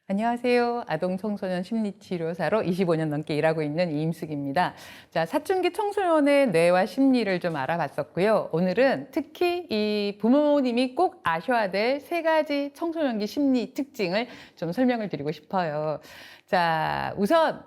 안녕하세요. 아동 청소년 심리치료사로 25년 넘게 일하고 있는 이임숙입니다. 자, 사춘기 청소년의 뇌와 심리를 좀 알아봤었고요. 오늘은 특히 이 부모님이 꼭 아셔야 될 3가지 청소년기 심리 특징을 좀 설명을 드리고 싶어요. 자, 우선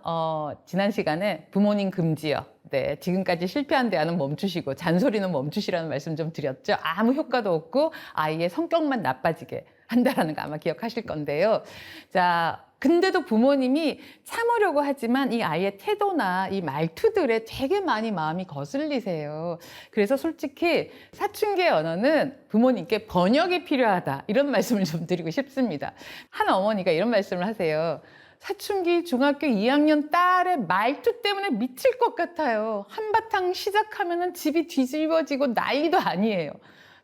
지난 시간에 부모님 금지요. 네, 지금까지 실패한 대화는 멈추시고 잔소리는 멈추시라는 말씀 좀 드렸죠. 아무 효과도 없고 아이의 성격만 나빠지게 한다라는 거 아마 기억하실 건데요. 자, 근데도 부모님이 참으려고 하지만 이 아이의 태도나 이 말투들에 되게 많이 마음이 거슬리세요. 그래서 솔직히 사춘기의 언어는 부모님께 번역이 필요하다. 이런 말씀을 좀 드리고 싶습니다. 한 어머니가 이런 말씀을 하세요. 사춘기 중학교 2학년 딸의 말투 때문에 미칠 것 같아요. 한바탕 시작하면은 집이 뒤집어지고 난리도 아니에요.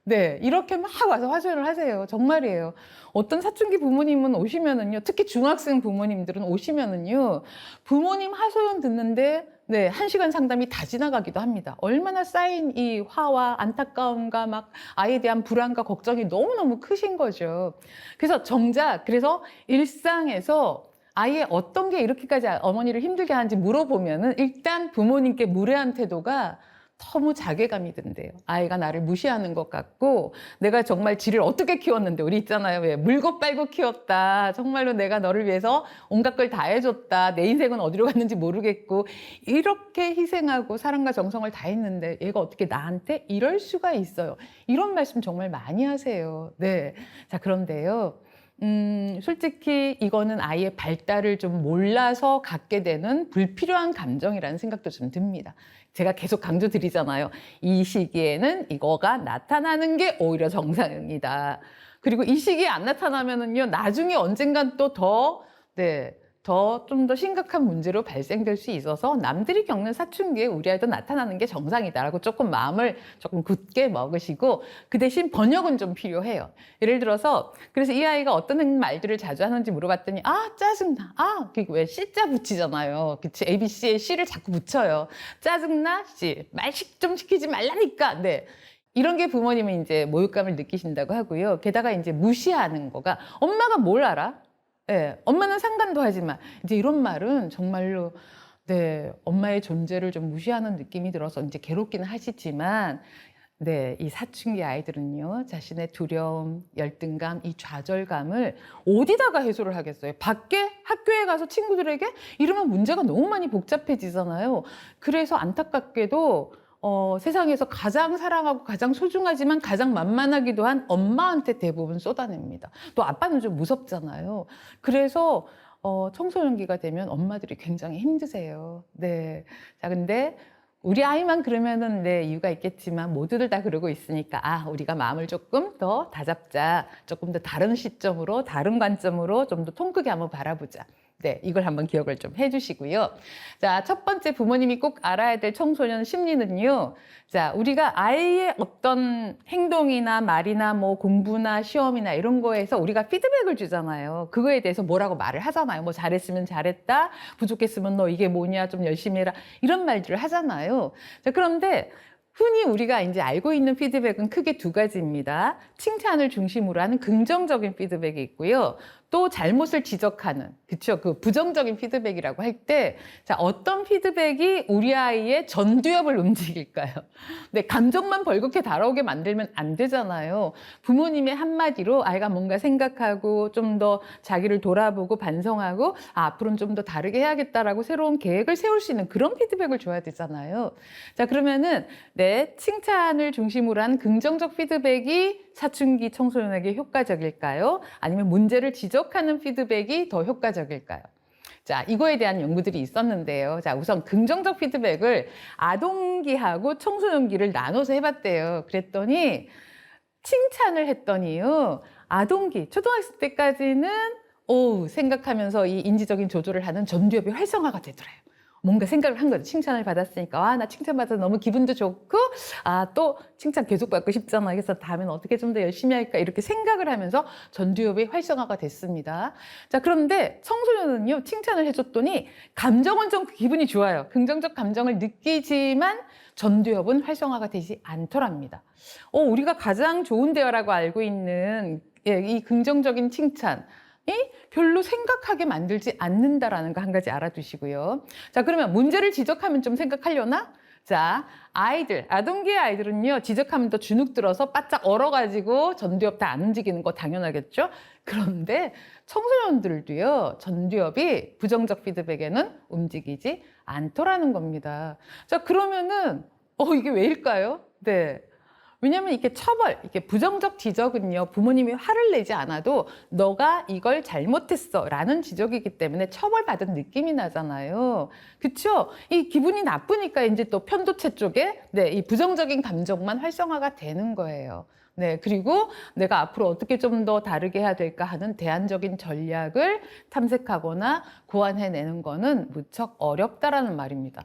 네, 이렇게 막 와서 하소연을 하세요. 정말이에요. 어떤 사춘기 부모님은 오시면은요, 특히 중학생 부모님들은 오시면은요, 부모님 하소연 듣는데, 네, 1시간 상담이 다 지나가기도 합니다. 얼마나 쌓인 이 화와 안타까움과 막 아이에 대한 불안과 걱정이 너무너무 크신 거죠. 그래서 그래서 일상에서 아이의 어떤 게 이렇게까지 어머니를 힘들게 하는지 물어보면은 일단 부모님께 무례한 태도가 너무 자괴감이 든대요. 아이가 나를 무시하는 것 같고 내가 정말 지를 어떻게 키웠는데 우리 있잖아요. 왜 물고 빨고 키웠다. 정말로 내가 너를 위해서 온갖 걸 다 해줬다. 내 인생은 어디로 갔는지 모르겠고 이렇게 희생하고 사랑과 정성을 다했는데 얘가 어떻게 나한테 이럴 수가 있어요. 이런 말씀 정말 많이 하세요. 네. 자, 그런데요. 솔직히 이거는 아이의 발달을 좀 몰라서 갖게 되는 불필요한 감정이라는 생각도 좀 듭니다. 제가 계속 강조드리잖아요. 이 시기에는 이거가 나타나는 게 오히려 정상이다. 그리고 이 시기에 안 나타나면은요, 나중에 언젠간 또 좀 더 심각한 문제로 발생될 수 있어서 남들이 겪는 사춘기에 우리 아이도 나타나는 게 정상이다라고 조금 마음을 조금 굳게 먹으시고 그 대신 번역은 좀 필요해요. 예를 들어서 그래서 이 아이가 어떤 말들을 자주 하는지 물어봤더니 짜증나. 그게 왜 C자 붙이잖아요. 그치? ABC에 C를 자꾸 붙여요. 짜증나? C. 말 좀 시키지 말라니까. 네. 이런 게 부모님은 이제 모욕감을 느끼신다고 하고요. 게다가 이제 무시하는 거가 엄마가 뭘 알아? 네, 엄마는 상관도 하지만 이제 이런 말은 정말로 네, 엄마의 존재를 좀 무시하는 느낌이 들어서 이제 괴롭기는 하시지만 네, 이 사춘기 아이들은요, 자신의 두려움, 열등감, 이 좌절감을 어디다가 해소를 하겠어요? 밖에 학교에 가서 친구들에게 이러면 문제가 너무 많이 복잡해지잖아요. 그래서 안타깝게도 세상에서 가장 사랑하고 가장 소중하지만 가장 만만하기도 한 엄마한테 대부분 쏟아냅니다. 또 아빠는 좀 무섭잖아요. 그래서 청소년기가 되면 엄마들이 굉장히 힘드세요. 네. 자, 근데 우리 아이만 그러면은 네, 이유가 있겠지만 모두들 다 그러고 있으니까 우리가 마음을 조금 더 다잡자. 조금 더 다른 시점으로, 다른 관점으로 좀 더 통 크게 한번 바라보자. 네, 이걸 한번 기억을 좀 해주시고요. 자, 첫 번째 부모님이 꼭 알아야 될 청소년 심리는요. 자, 우리가 아이의 어떤 행동이나 말이나 뭐 공부나 시험이나 이런 거에서 우리가 피드백을 주잖아요. 그거에 대해서 뭐라고 말을 하잖아요. 뭐 잘했으면 잘했다, 부족했으면 너 이게 뭐냐, 좀 열심히 해라. 이런 말들을 하잖아요. 자, 그런데 흔히 우리가 이제 알고 있는 피드백은 크게 2가지입니다. 칭찬을 중심으로 하는 긍정적인 피드백이 있고요. 또 잘못을 지적하는, 그쵸? 그 부정적인 피드백이라고 할 때, 자, 어떤 피드백이 우리 아이의 전두엽을 움직일까요? 네, 감정만 벌겋게 달아오게 만들면 안 되잖아요. 부모님의 한마디로 아이가 뭔가 생각하고 좀 더 자기를 돌아보고 반성하고, 앞으로는 좀 더 다르게 해야겠다라고 새로운 계획을 세울 수 있는 그런 피드백을 줘야 되잖아요. 자, 그러면은, 네, 칭찬을 중심으로 한 긍정적 피드백이 사춘기 청소년에게 효과적일까요? 아니면 문제를 지적하는 피드백이 더 효과적일까요? 자, 이거에 대한 연구들이 있었는데요. 자, 우선 긍정적 피드백을 아동기하고 청소년기를 나눠서 해봤대요. 그랬더니 칭찬을 했더니요. 아동기, 초등학생 때까지는 생각하면서 이 인지적인 조절을 하는 전두엽이 활성화가 되더래요. 뭔가 생각을 한 거죠. 칭찬을 받았으니까 와, 나 칭찬받아서 너무 기분도 좋고 또 칭찬 계속 받고 싶잖아. 그래서 다음엔 어떻게 좀 더 열심히 할까 이렇게 생각을 하면서 전두엽이 활성화가 됐습니다. 자, 그런데 청소년은요, 칭찬을 해줬더니 감정은 좀 기분이 좋아요. 긍정적 감정을 느끼지만 전두엽은 활성화가 되지 않더랍니다. 우리가 가장 좋은 대화라고 알고 있는 이 긍정적인 칭찬이 별로 생각하게 만들지 않는다라는 거 한 가지 알아두시고요. 자, 그러면 문제를 지적하면 좀 생각하려나? 자, 아동기의 아이들은요, 지적하면 더 주눅 들어서 바짝 얼어가지고 전두엽 다 안 움직이는 거 당연하겠죠? 그런데 청소년들도요, 전두엽이 부정적 피드백에는 움직이지 않더라는 겁니다. 자, 그러면은, 이게 왜일까요? 네. 왜냐면 이렇게 이렇게 부정적 지적은요, 부모님이 화를 내지 않아도 너가 이걸 잘못했어 라는 지적이기 때문에 처벌받은 느낌이 나잖아요. 그쵸? 이 기분이 나쁘니까 이제 또 편도체 쪽에 이 부정적인 감정만 활성화가 되는 거예요. 네, 그리고 내가 앞으로 어떻게 좀 더 다르게 해야 될까 하는 대안적인 전략을 탐색하거나 고안해내는 거는 무척 어렵다라는 말입니다.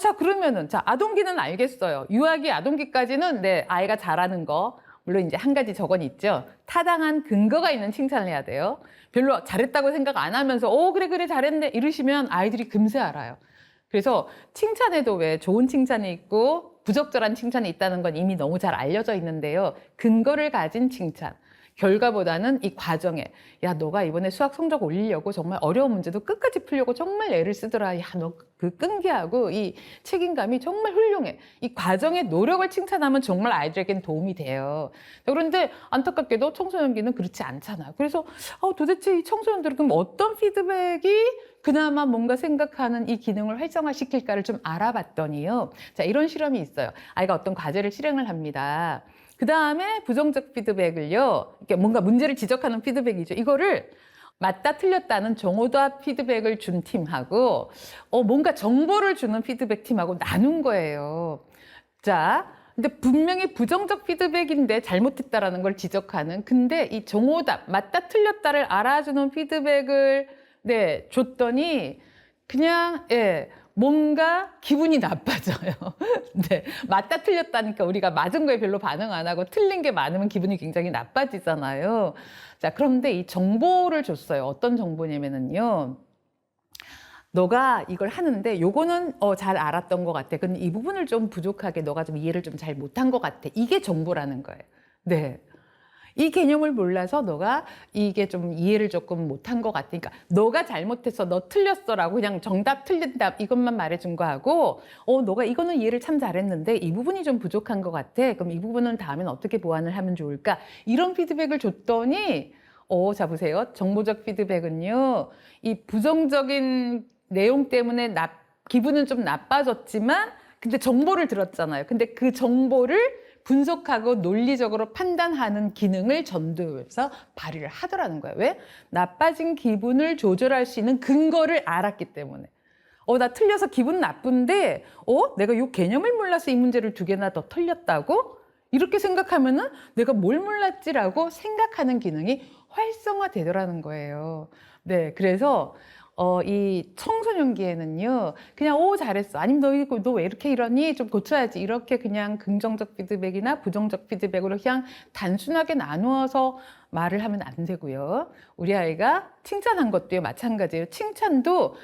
자, 그러면은, 자, 아동기는 알겠어요. 유아기, 아동기까지는 아이가 잘하는 거. 물론 이제 한 가지 저건 있죠. 타당한 근거가 있는 칭찬을 해야 돼요. 별로 잘했다고 생각 안 하면서, 그래, 잘했네. 이러시면 아이들이 금세 알아요. 그래서 칭찬에도 왜 좋은 칭찬이 있고 부적절한 칭찬이 있다는 건 이미 너무 잘 알려져 있는데요. 근거를 가진 칭찬. 결과보다는 이 과정에 야, 너가 이번에 수학 성적 올리려고 정말 어려운 문제도 끝까지 풀려고 정말 애를 쓰더라. 야, 너 그 끈기하고 이 책임감이 정말 훌륭해. 이 과정의 노력을 칭찬하면 정말 아이들에겐 도움이 돼요. 그런데 안타깝게도 청소년기는 그렇지 않잖아요. 그래서 도대체 이 청소년들은 그럼 어떤 피드백이 그나마 뭔가 생각하는 이 기능을 활성화시킬까를 좀 알아봤더니요. 자, 이런 실험이 있어요. 아이가 어떤 과제를 실행을 합니다. 그 다음에 부정적 피드백을요, 이렇게 뭔가 문제를 지적하는 피드백이죠. 이거를 맞다 틀렸다는 정오답 피드백을 준 팀하고 뭔가 정보를 주는 피드백 팀하고 나눈 거예요. 자, 근데 분명히 부정적 피드백인데 잘못했다라는 걸 지적하는, 근데 이 정오답, 맞다 틀렸다를 알아주는 피드백을 줬더니 그냥 뭔가 기분이 나빠져요. 네, 맞다 틀렸다니까 우리가 맞은 거에 별로 반응 안 하고 틀린 게 많으면 기분이 굉장히 나빠지잖아요. 자, 그런데 이 정보를 줬어요. 어떤 정보냐면은요. 너가 이걸 하는데 요거는 잘 알았던 것 같아. 근데 이 부분을 좀 부족하게 너가 좀 이해를 좀 잘 못한 것 같아. 이게 정보라는 거예요. 네. 이 개념을 몰라서 너가 이게 좀 이해를 조금 못한 것 같으니까 너가 잘못했어, 너 틀렸어라고 그냥 정답 틀린 답 이것만 말해준 거하고 너가 이거는 이해를 참 잘했는데 이 부분이 좀 부족한 것 같아. 그럼 이 부분은 다음엔 어떻게 보완을 하면 좋을까? 이런 피드백을 줬더니 자 보세요. 정보적 피드백은요. 이 부정적인 내용 때문에 기분은 좀 나빠졌지만 근데 정보를 들었잖아요. 근데 그 정보를 분석하고 논리적으로 판단하는 기능을 전두엽에서 발휘를 하더라는 거예요. 왜? 나빠진 기분을 조절할 수 있는 근거를 알았기 때문에. 나 틀려서 기분 나쁜데, 내가 이 개념을 몰라서 이 문제를 2개나 더 틀렸다고? 이렇게 생각하면은 내가 뭘 몰랐지라고 생각하는 기능이 활성화되더라는 거예요. 네, 그래서 이 청소년기에는요, 그냥, 잘했어. 아니면 너 왜 이렇게 이러니? 좀 고쳐야지. 이렇게 그냥 긍정적 피드백이나 부정적 피드백으로 그냥 단순하게 나누어서 말을 하면 안 되고요. 우리 아이가 칭찬한 것도요, 마찬가지예요. 칭찬도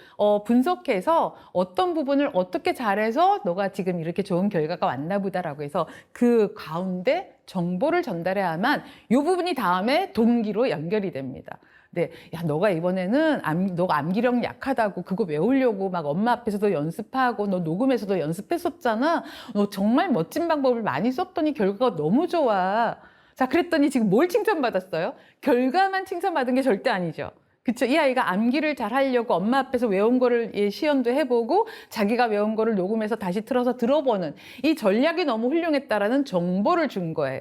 분석해서 어떤 부분을 어떻게 잘해서 너가 지금 이렇게 좋은 결과가 왔나 보다라고 해서 그 가운데 정보를 전달해야만 이 부분이 다음에 동기로 연결이 됩니다. 네, 야, 너가 이번에는 너가 암기력 약하다고 그거 외우려고 막 엄마 앞에서도 연습하고 너 녹음해서도 연습했었잖아. 너 정말 멋진 방법을 많이 썼더니 결과가 너무 좋아. 자, 그랬더니 지금 뭘 칭찬받았어요? 결과만 칭찬받은 게 절대 아니죠. 그쵸? 이 아이가 암기를 잘 하려고 엄마 앞에서 외운 거를 시연도 해보고 자기가 외운 거를 녹음해서 다시 틀어서 들어보는 이 전략이 너무 훌륭했다라는 정보를 준 거예요.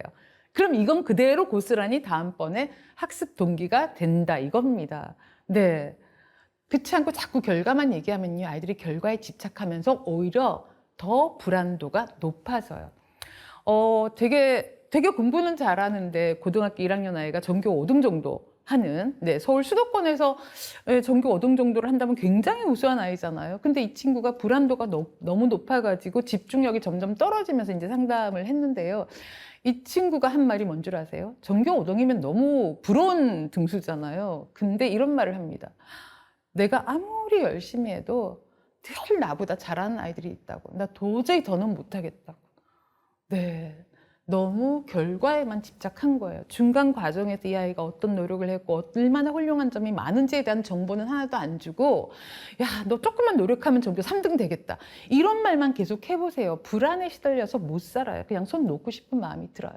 그럼 이건 그대로 고스란히 다음번에 학습 동기가 된다 이겁니다. 네. 그렇지 않고 자꾸 결과만 얘기하면요. 아이들이 결과에 집착하면서 오히려 더 불안도가 높아져요. 되게 공부는 잘하는데 고등학교 1학년 아이가 전교 5등 정도 하는, 네, 서울 수도권에서 전교 5등 정도를 한다면 굉장히 우수한 아이잖아요. 근데 이 친구가 불안도가 너무 높아가지고 집중력이 점점 떨어지면서 이제 상담을 했는데요. 이 친구가 한 말이 뭔 줄 아세요? 전교 5등이면 너무 부러운 등수잖아요. 근데 이런 말을 합니다. 내가 아무리 열심히 해도 늘 나보다 잘하는 아이들이 있다고. 나 도저히 더는 못하겠다고. 네. 너무 결과에만 집착한 거예요. 중간 과정에서 이 아이가 어떤 노력을 했고 얼마나 훌륭한 점이 많은지에 대한 정보는 하나도 안 주고, 야, 너 조금만 노력하면 전교 3등 되겠다. 이런 말만 계속 해보세요. 불안에 시달려서 못 살아요. 그냥 손 놓고 싶은 마음이 들어요.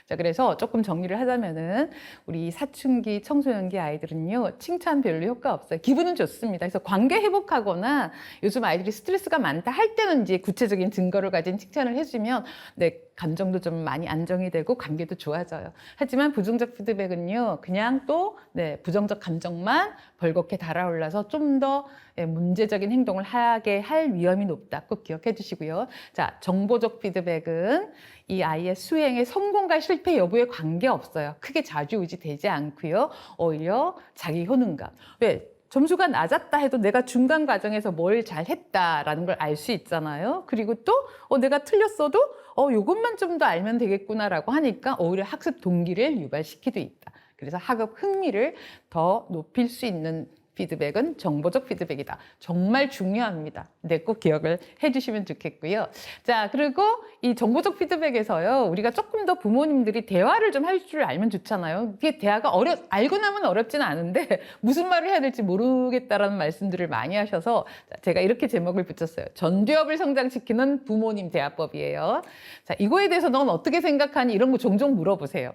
자, 그래서 조금 정리를 하자면은 우리 사춘기, 청소년기 아이들은요, 칭찬 별로 효과 없어요. 기분은 좋습니다. 그래서 관계 회복하거나 요즘 아이들이 스트레스가 많다 할 때는 이제 구체적인 증거를 가진 칭찬을 해주면 네, 감정도 좀 많이 안정이 되고 관계도 좋아져요. 하지만 부정적 피드백은요, 그냥 또 네, 부정적 감정만 벌겋게 달아올라서 좀 더 문제적인 행동을 하게 할 위험이 높다. 꼭 기억해 주시고요. 자, 정보적 피드백은 이 아이의 수행의 성공과 실패 여부에 관계없어요. 크게 좌지우지 되지 않고요. 오히려 자기 효능감. 왜? 점수가 낮았다 해도 내가 중간 과정에서 뭘 잘했다라는 걸 알 수 있잖아요. 그리고 또 내가 틀렸어도 요것만 좀 더 알면 되겠구나라고 하니까 오히려 학습 동기를 유발시키도 있다. 그래서 학업 흥미를 더 높일 수 있는 피드백은 정보적 피드백이다. 정말 중요합니다. 네, 꼭 기억을 해주시면 좋겠고요. 자, 그리고 이 정보적 피드백에서요, 우리가 조금 더 부모님들이 대화를 좀 할 줄 알면 좋잖아요. 이게 대화가 알고 나면 어렵지는 않은데 무슨 말을 해야 될지 모르겠다라는 말씀들을 많이 하셔서 제가 이렇게 제목을 붙였어요. 전두엽을 성장시키는 부모님 대화법이에요. 자, 이거에 대해서 넌 어떻게 생각하니? 이런 거 종종 물어보세요.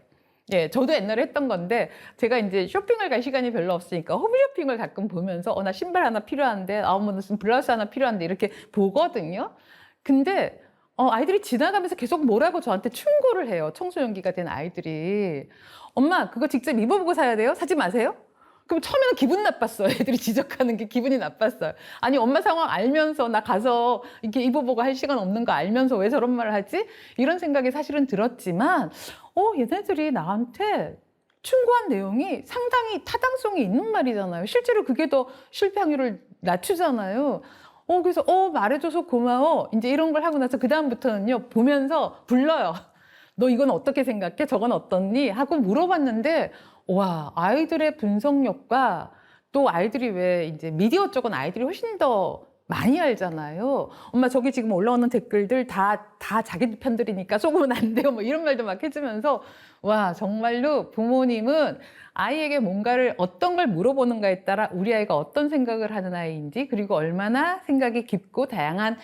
예, 저도 옛날에 했던 건데, 제가 이제 쇼핑을 갈 시간이 별로 없으니까 홈쇼핑을 가끔 보면서, 나 신발 하나 필요한데, 뭐 무슨 블라우스 하나 필요한데, 이렇게 보거든요. 근데, 아이들이 지나가면서 계속 뭐라고 저한테 충고를 해요. 청소년기가 된 아이들이. 엄마, 그거 직접 입어보고 사야 돼요? 사지 마세요? 그럼 처음에는 기분 나빴어요. 애들이 지적하는 게 기분이 나빴어요. 아니, 엄마 상황 알면서 나 가서 이렇게 입어보고 할 시간 없는 거 알면서 왜 저런 말을 하지? 이런 생각이 사실은 들었지만, 얘네들이 나한테 충고한 내용이 상당히 타당성이 있는 말이잖아요. 실제로 그게 더 실패 확률을 낮추잖아요. 그래서, 말해줘서 고마워. 이제 이런 걸 하고 나서 그다음부터는요, 보면서 불러요. 너 이건 어떻게 생각해? 저건 어떻니? 하고 물어봤는데, 와, 아이들의 분석력과 또 아이들이 왜 이제 미디어 쪽은 아이들이 훨씬 더 많이 알잖아요. 엄마 저기 지금 올라오는 댓글들 다 자기 편들이니까 속으면 안 돼요. 뭐 이런 말도 막 해주면서 와, 정말로 부모님은 아이에게 뭔가를 어떤 걸 물어보는가에 따라 우리 아이가 어떤 생각을 하는 아이인지, 그리고 얼마나 생각이 깊고 다양한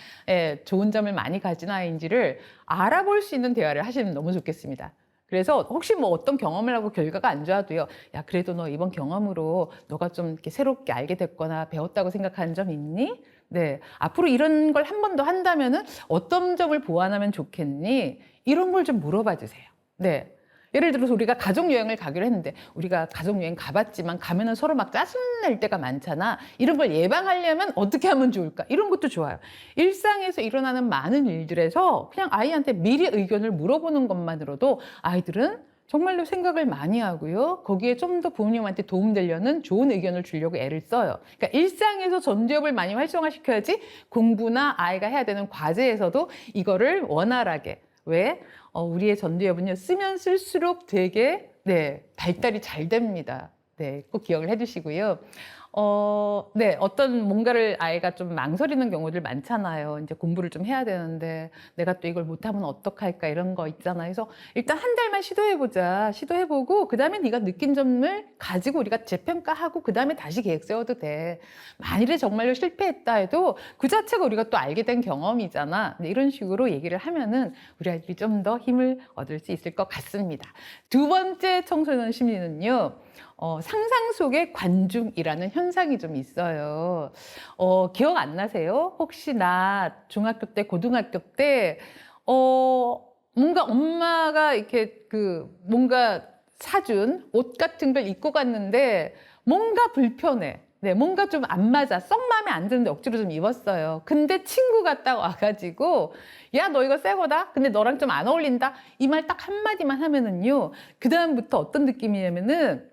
좋은 점을 많이 가진 아이인지를 알아볼 수 있는 대화를 하시면 너무 좋겠습니다. 그래서 혹시 뭐 어떤 경험을 하고 결과가 안 좋아도요, 야, 그래도 너 이번 경험으로 너가 좀 이렇게 새롭게 알게 됐거나 배웠다고 생각하는 점 있니? 네. 앞으로 이런 걸 한 번 더 한다면은 어떤 점을 보완하면 좋겠니? 이런 걸 좀 물어봐 주세요. 네. 예를 들어서 우리가 가족여행을 가기로 했는데, 우리가 가족여행 가봤지만 가면은 서로 막 짜증날 때가 많잖아. 이런 걸 예방하려면 어떻게 하면 좋을까? 이런 것도 좋아요. 일상에서 일어나는 많은 일들에서 그냥 아이한테 미리 의견을 물어보는 것만으로도 아이들은 정말로 생각을 많이 하고요. 거기에 좀 더 부모님한테 도움되려는 좋은 의견을 주려고 애를 써요. 그러니까 일상에서 전두엽을 많이 활성화시켜야지 공부나 아이가 해야 되는 과제에서도 이거를 원활하게. 왜? 우리의 전두엽은요, 쓰면 쓸수록 되게, 네, 발달이 잘 됩니다. 네, 꼭 기억을 해 주시고요. 네, 어떤 뭔가를 아이가 좀 망설이는 경우들 많잖아요. 이제 공부를 좀 해야 되는데 내가 또 이걸 못하면 어떡할까 이런 거 있잖아요. 그래서 일단 한 달만 시도해보자. 시도해보고 그다음에 네가 느낀 점을 가지고 우리가 재평가하고 그다음에 다시 계획 세워도 돼. 만일에 정말로 실패했다 해도 그 자체가 우리가 또 알게 된 경험이잖아. 네, 이런 식으로 얘기를 하면은 우리 아이들이 좀 더 힘을 얻을 수 있을 것 같습니다. 두 번째 청소년 심리는요, 상상 속의 관중이라는 현상이 좀 있어요. 기억 안 나세요? 혹시 나 중학교 때, 고등학교 때, 뭔가 엄마가 이렇게 뭔가 사준 옷 같은 걸 입고 갔는데 뭔가 불편해. 네, 뭔가 좀 안 맞아. 썩 마음에 안 드는데 억지로 좀 입었어요. 근데 친구가 딱 와가지고, 야, 너 이거 새 거다? 근데 너랑 좀 안 어울린다? 이 말 딱 한마디만 하면은요, 그다음부터 어떤 느낌이냐면은,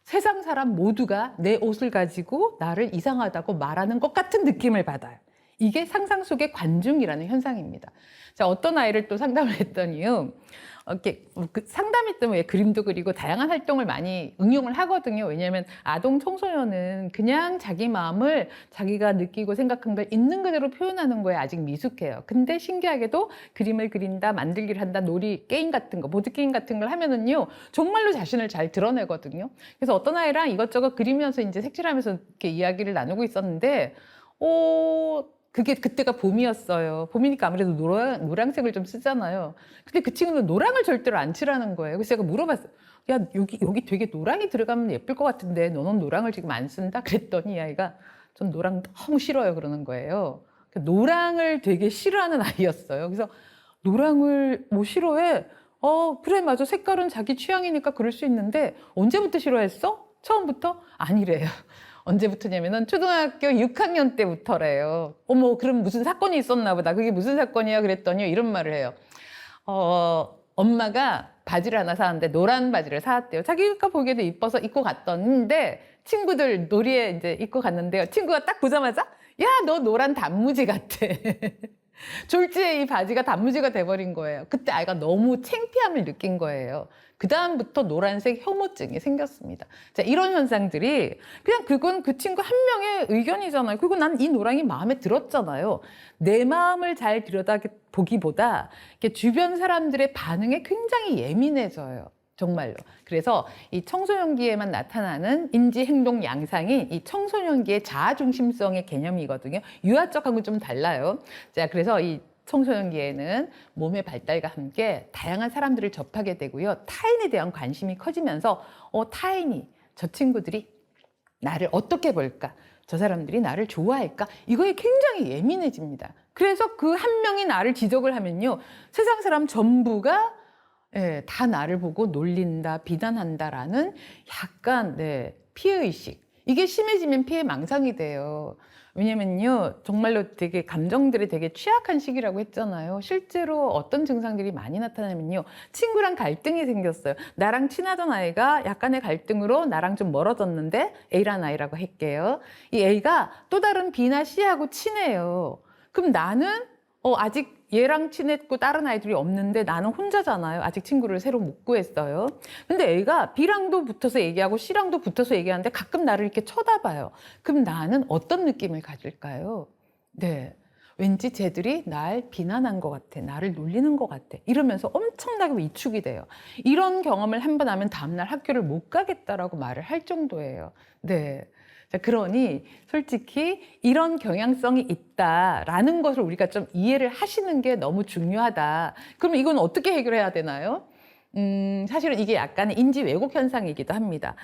세상 사람 모두가 내 옷을 가지고 나를 이상하다고 말하는 것 같은 느낌을 받아요. 이게 상상 속의 관중이라는 현상입니다. 자, 어떤 아이를 또 상담을 했더니요. 이렇게 상담할 때 왜 그림도 그리고 다양한 활동을 많이 응용을 하거든요. 왜냐하면 아동 청소년은 그냥 자기 마음을 자기가 느끼고 생각한 걸 있는 그대로 표현하는 거에 아직 미숙해요. 근데 신기하게도 그림을 그린다, 만들기를 한다, 놀이, 게임 같은 거, 보드게임 같은 걸 하면은요, 정말로 자신을 잘 드러내거든요. 그래서 어떤 아이랑 이것저것 그리면서 이제 색칠하면서 이렇게 이야기를 나누고 있었는데, 그게 그때가 봄이었어요. 봄이니까 아무래도 노란색을 좀 쓰잖아요. 근데 그 친구는 노랑을 절대로 안 칠하는 거예요. 그래서 제가 물어봤어요. 야, 여기 되게 노랑이 들어가면 예쁠 것 같은데 너는 노랑을 지금 안 쓴다? 그랬더니 이 아이가 전 노랑 너무 싫어요. 그러는 거예요. 노랑을 되게 싫어하는 아이였어요. 그래서 노랑을 뭐 싫어해? 그래, 맞아. 색깔은 자기 취향이니까 그럴 수 있는데 언제부터 싫어했어? 처음부터? 아니래요. 언제부터냐면은 초등학교 6학년 때부터래요. 어머, 그럼 무슨 사건이 있었나 보다. 그게 무슨 사건이야? 그랬더니 이런 말을 해요. 엄마가 바지를 하나 사왔는데 노란 바지를 사왔대요. 자기가 보기에도 이뻐서 입고 갔던데 친구들 놀이에 이제 입고 갔는데요. 친구가 딱 보자마자 야, 너 노란 단무지 같아. 졸지에 이 바지가 단무지가 돼버린 거예요. 그때 아이가 너무 창피함을 느낀 거예요. 그 다음부터 노란색 혐오증이 생겼습니다. 자, 이런 현상들이 그냥 그건 그 친구 한 명의 의견이잖아요. 그리고 난 이 노랑이 마음에 들었잖아요. 내 마음을 잘 들여다보기보다 주변 사람들의 반응에 굉장히 예민해져요. 정말로. 그래서 이 청소년기에만 나타나는 인지 행동 양상이 이 청소년기의 자아 중심성의 개념이거든요. 유아적하고는 좀 달라요. 자, 그래서 이 청소년기에는 몸의 발달과 함께 다양한 사람들을 접하게 되고요. 타인에 대한 관심이 커지면서 타인이, 저 친구들이 나를 어떻게 볼까? 저 사람들이 나를 좋아할까? 이거에 굉장히 예민해집니다. 그래서 그 한 명이 나를 지적을 하면요. 세상 사람 전부가 다 나를 보고 놀린다, 비난한다라는 약간 피해의식. 이게 심해지면 피해망상이 돼요. 왜냐면요, 정말로 되게 감정들이 되게 취약한 시기라고 했잖아요. 실제로 어떤 증상들이 많이 나타나면요, 친구랑 갈등이 생겼어요. 나랑 친하던 아이가 약간의 갈등으로 나랑 좀 멀어졌는데, A라는 아이라고 할게요. 이 A가 또 다른 B나 C하고 친해요. 그럼 나는 아직 얘랑 친했고 다른 아이들이 없는데 나는 혼자잖아요. 아직 친구를 새로 못 구했어요. 근데 A가 B랑도 붙어서 얘기하고 C랑도 붙어서 얘기하는데 가끔 나를 이렇게 쳐다봐요. 그럼 나는 어떤 느낌을 가질까요? 네. 왠지 쟤들이 날 비난한 것 같아. 나를 놀리는 것 같아. 이러면서 엄청나게 위축이 돼요. 이런 경험을 한 번 하면 다음날 학교를 못 가겠다라고 말을 할 정도예요. 네. 자, 그러니 솔직히 이런 경향성이 있다라는 것을 우리가 좀 이해를 하시는 게 너무 중요하다. 그럼 이건 어떻게 해결해야 되나요? 사실은 이게 약간의 인지 왜곡 현상이기도 합니다.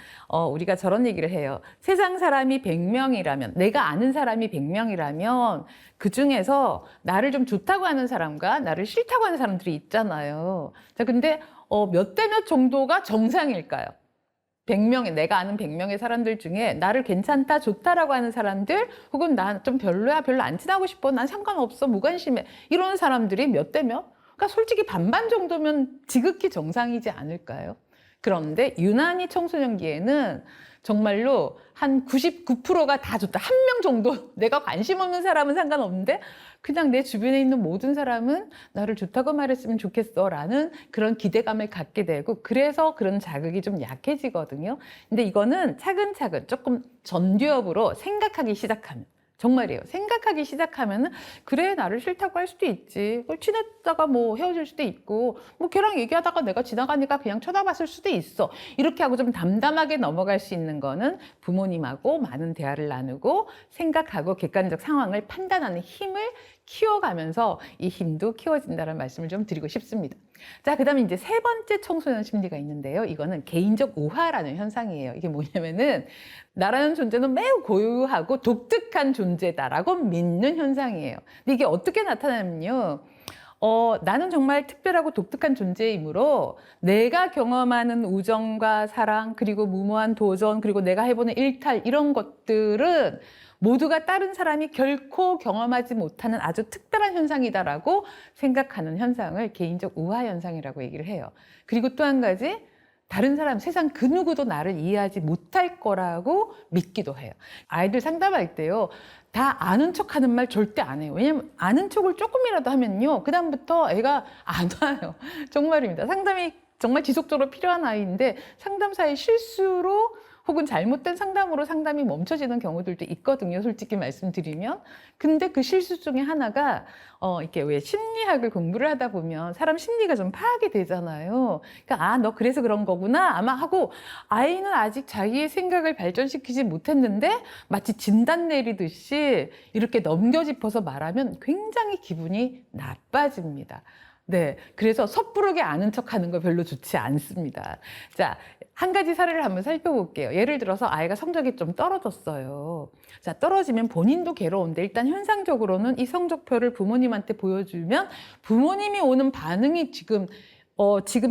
우리가 저런 얘기를 해요. 세상 사람이 100명이라면, 내가 아는 사람이 100명이라면 그 중에서 나를 좀 좋다고 하는 사람과 나를 싫다고 하는 사람들이 있잖아요. 자, 근데 몇 대 몇 정도가 정상일까요? 100명의, 내가 아는 100명의 사람들 중에 나를 괜찮다, 좋다라고 하는 사람들, 혹은 나 좀 별로야, 별로 안 친하고 싶어, 난 상관없어, 무관심해, 이런 사람들이 몇 대 몇? 그러니까 솔직히 반반 정도면 지극히 정상이지 않을까요? 그런데 유난히 청소년기에는 정말로 한 99%가 다 좋다. 한 명 정도 내가 관심 없는 사람은 상관없는데 그냥 내 주변에 있는 모든 사람은 나를 좋다고 말했으면 좋겠어 라는 그런 기대감을 갖게 되고, 그래서 그런 자극이 좀 약해지거든요. 근데 이거는 차근차근 조금 전두엽으로 생각하기 시작하면, 정말이에요. 생각하기 시작하면은 그래, 나를 싫다고 할 수도 있지. 친했다가 뭐 헤어질 수도 있고, 뭐 걔랑 얘기하다가 내가 지나가니까 그냥 쳐다봤을 수도 있어. 이렇게 하고 좀 담담하게 넘어갈 수 있는 거는 부모님하고 많은 대화를 나누고 생각하고 객관적 상황을 판단하는 힘을 키워가면서 이 힘도 키워진다는 말씀을 좀 드리고 싶습니다. 자, 그 다음에 이제 세 번째 청소년 심리가 있는데요. 이거는 개인적 우화라는 현상이에요. 이게 뭐냐면은 나라는 존재는 매우 고유하고 독특한 존재다라고 믿는 현상이에요. 근데 이게 어떻게 나타나면요. 나는 정말 특별하고 독특한 존재이므로 내가 경험하는 우정과 사랑, 그리고 무모한 도전, 그리고 내가 해보는 일탈, 이런 것들은 모두가 다른 사람이 결코 경험하지 못하는 아주 특별한 현상이다라고 생각하는 현상을 개인적 우화 현상이라고 얘기를 해요. 그리고 또 한 가지, 다른 사람, 세상 그 누구도 나를 이해하지 못할 거라고 믿기도 해요. 아이들 상담할 때요, 다 아는 척 하는 말 절대 안 해요. 왜냐면 아는 척을 조금이라도 하면요, 그다음부터 애가 안 와요. 정말입니다. 상담이 정말 지속적으로 필요한 아이인데 상담사의 실수로 혹은 잘못된 상담으로 상담이 멈춰지는 경우들도 있거든요. 솔직히 말씀드리면. 근데 그 실수 중에 하나가 이렇게 왜 심리학을 공부를 하다 보면 사람 심리가 좀 파악이 되잖아요. 그러니까 아, 너 그래서 그런 거구나 아마 하고, 아이는 아직 자기의 생각을 발전시키지 못했는데 마치 진단 내리듯이 이렇게 넘겨짚어서 말하면 굉장히 기분이 나빠집니다. 네. 그래서 섣부르게 아는 척 하는 거 별로 좋지 않습니다. 자, 한 가지 사례를 한번 살펴볼게요. 예를 들어서 아이가 성적이 좀 떨어졌어요. 자, 떨어지면 본인도 괴로운데 일단 현상적으로는 이 성적표를 부모님한테 보여주면 부모님이 오는 반응이 지금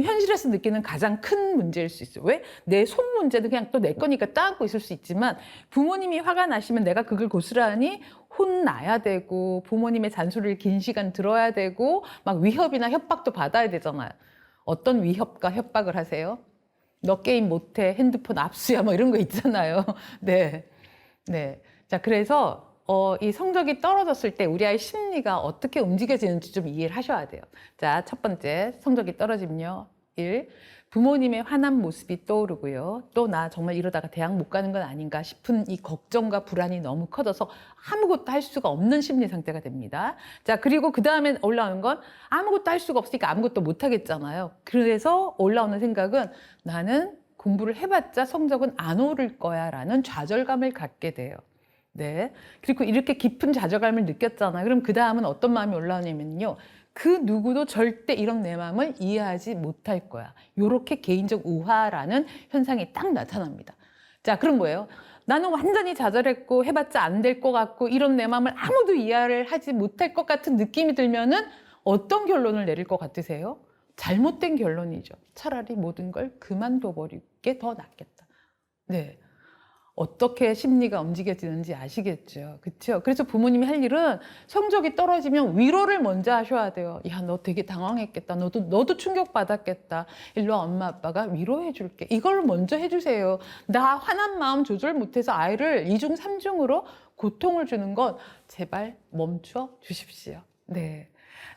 현실에서 느끼는 가장 큰 문제일 수 있어요. 왜? 내 손 문제는 그냥 또 내 거니까 따안고 있을 수 있지만 부모님이 화가 나시면 내가 그걸 고스란히 혼나야 되고 부모님의 잔소리를 긴 시간 들어야 되고 막 위협이나 협박도 받아야 되잖아요. 어떤 위협과 협박을 하세요? 너 게임 못해, 핸드폰 압수야, 뭐 이런 거 있잖아요. 네. 네. 자, 그래서 이 성적이 떨어졌을 때 우리 아이 심리가 어떻게 움직여지는지 좀 이해를 하셔야 돼요. 자, 첫 번째, 성적이 떨어지면요. 1. 부모님의 화난 모습이 떠오르고요. 또 나 정말 이러다가 대학 못 가는 건 아닌가 싶은 이 걱정과 불안이 너무 커져서 아무것도 할 수가 없는 심리 상태가 됩니다. 자, 그리고 그 다음에 올라오는 건 아무것도 할 수가 없으니까 아무것도 못 하겠잖아요. 그래서 올라오는 생각은 나는 공부를 해봤자 성적은 안 오를 거야 라는 좌절감을 갖게 돼요. 네. 그리고 이렇게 깊은 좌절감을 느꼈잖아요. 그럼 그 다음은 어떤 마음이 올라오냐면요. 그 누구도 절대 이런 내 마음을 이해하지 못할 거야. 요렇게 개인적 우화라는 현상이 딱 나타납니다. 자, 그럼 뭐예요? 나는 완전히 좌절했고 해봤자 안 될 것 같고 이런 내 마음을 아무도 이해를 하지 못할 것 같은 느낌이 들면은 어떤 결론을 내릴 것 같으세요? 잘못된 결론이죠. 차라리 모든 걸 그만둬버리는 게 더 낫겠다. 네. 어떻게 심리가 움직여지는지 아시겠죠? 그렇죠? 그래서 부모님이 할 일은 성적이 떨어지면 위로를 먼저 하셔야 돼요. 야, 너 되게 당황했겠다. 너도 충격받았겠다. 일로 와, 엄마 아빠가 위로해 줄게. 이걸 먼저 해주세요. 나 화난 마음 조절 못해서 아이를 이중 삼중으로 고통을 주는 건 제발 멈춰 주십시오. 네.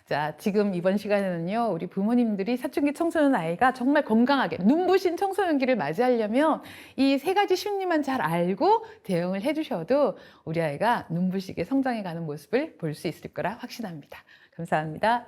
자, 지금 이번 시간에는요, 우리 부모님들이 사춘기 청소년 아이가 정말 건강하게 눈부신 청소년기를 맞이하려면 이 세 가지 심리만 잘 알고 대응을 해주셔도 우리 아이가 눈부시게 성장해가는 모습을 볼 수 있을 거라 확신합니다. 감사합니다.